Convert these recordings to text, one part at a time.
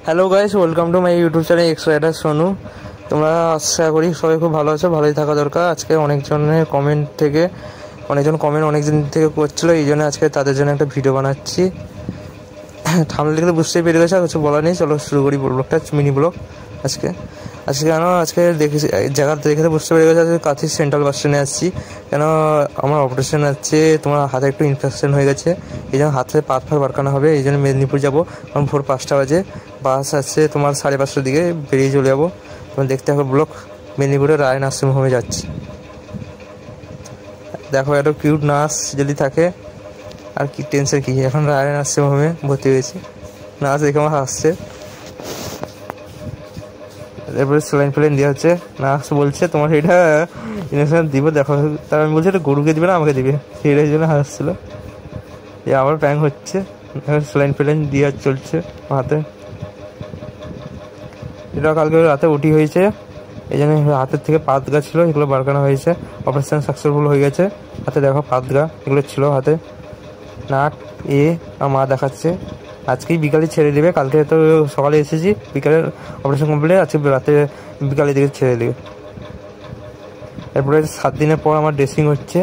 Hello guys, welcome to my YouTube channel X Rider Sonu. তোমরা আশা করি সবাই খুব ভালো আছো, ভালোই থাকা দরকার। আজকে অনেকজন কমেন্ট অনেকদিন থেকে করছিলো, এই জন্য আজকে তাদের জন্য একটা ভিডিও বানাচ্ছি। থাম্বনেল দেখলে বুঝতেই পেরে গেছে, আর কিছু বলা নেই। চলো শুরু করি ব্লগটা, মিনি ব্লগ। আজকে দেখেছি জায়গা দেখে বুঝতে পেরে গেছে, আজকে কাঁথি সেন্ট্রাল বাস স্ট্যান্ডে আসছি। কেন আমার অপারেশন আছে, তোমার হাতে একটু ইনফেকশন হয়ে গেছে, এই জন্য হাতে পাত বারকানো হবে। এই জন্য মেদিনীপুর যাবো, কারণ ভোর 5টা বাজে বাস আসছে, তোমার 5:30টার দিকে বেরিয়ে চলে যাবো। তোমার দেখতে হবে ব্লগ। মেদিনীপুরের রায় নার্সিং হোমে যাচ্ছি। দেখো একটা কিউট নার্স যদি থাকে আর কি টেনশন কি, এখন রায় নার্সিং হোমে ভর্তি হয়েছি। নার্স দেখে আমার হাসছে। এরপরে স্যালাইন দেওয়া হচ্ছে। নার্স বলছে তোমার এটা ইঞ্জেকশন দিব, দেখো। তার আমি বলছি এটা গরুকে দিবে না আমাকে দিবে, সেই জন্য হাসছিল। আবার প্যাং হচ্ছে, স্যালাইন দেওয়া চলছে হাতে। এটা কালকে রাতে ওটি হয়েছে, এই জন্য হাতের থেকে পাতগা ছিল, এগুলো বারকানো হয়েছে। অপারেশন সাকসেসফুল হয়ে গেছে। হাতে দেখো পাতগা এগুলো ছিল হাতে। নাক আর মা দেখাচ্ছে। আজকেই বিকালে ছেড়ে দেবে, কালকে তো সকালে এসেছি, বিকালে অপারেশন কমপ্লিট, আজকে রাতে বিকালের দিকে ছেড়ে দেবে। এরপরে 7 দিনের পর আমার ড্রেসিং হচ্ছে,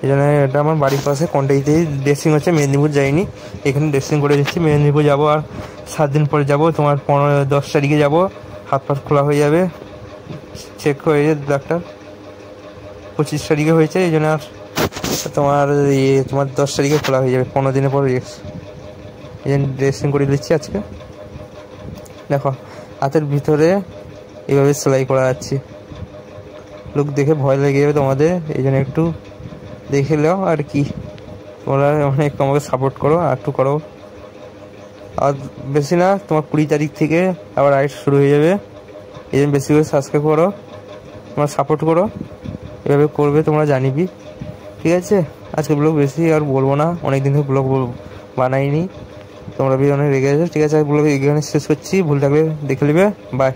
এই জন্য এটা আমার বাড়ির পাশে কন্টাইতেই ড্রেসিং হচ্ছে। মেদিনীপুর যাইনি, এখানে ড্রেসিং করে দিচ্ছি। মেদিনীপুর যাবো, আর 7 দিন পরে যাবো, তোমার 10 তারিখে যাবো। হাত পাত খোলা হয়ে যাবে, চেক হয়ে যাবে ডাক্তার। 25 তারিখে হয়েছে, এই জন্য আর তোমার 10 তারিখে খোলা হয়ে যাবে, 15 দিনের পর। এই জন্য ড্রেসিং করে দিচ্ছি আজকে। দেখো হাতের ভিতরে এইভাবে সেলাই করা যাচ্ছে। লোক দেখে ভয় লেগে যাবে তোমাদের, এই জন্য একটু দেখে নাও আর কি। তোমরা অনেক আমাকে সাপোর্ট করো, আর একটু করো। আর বেশি না, তোমার 20 তারিখ থেকে আবার রাইড শুরু হয়ে যাবে। এই জন্য বেশি করে সাবস্ক্রাইব করো, তোমরা সাপোর্ট করো। এভাবে করবে তোমরা, জানিবি। ঠিক আছে, আজকে ব্লগ বেশি আর বলবো না, অনেক দিন থেকে ব্লগ বানাইনি, তোমরা অনেক রেগে গেছো। ঠিক আছে, ব্লগ এখানে শেষ করছি। ভুল থাকলে দেখে নেবে। বাই।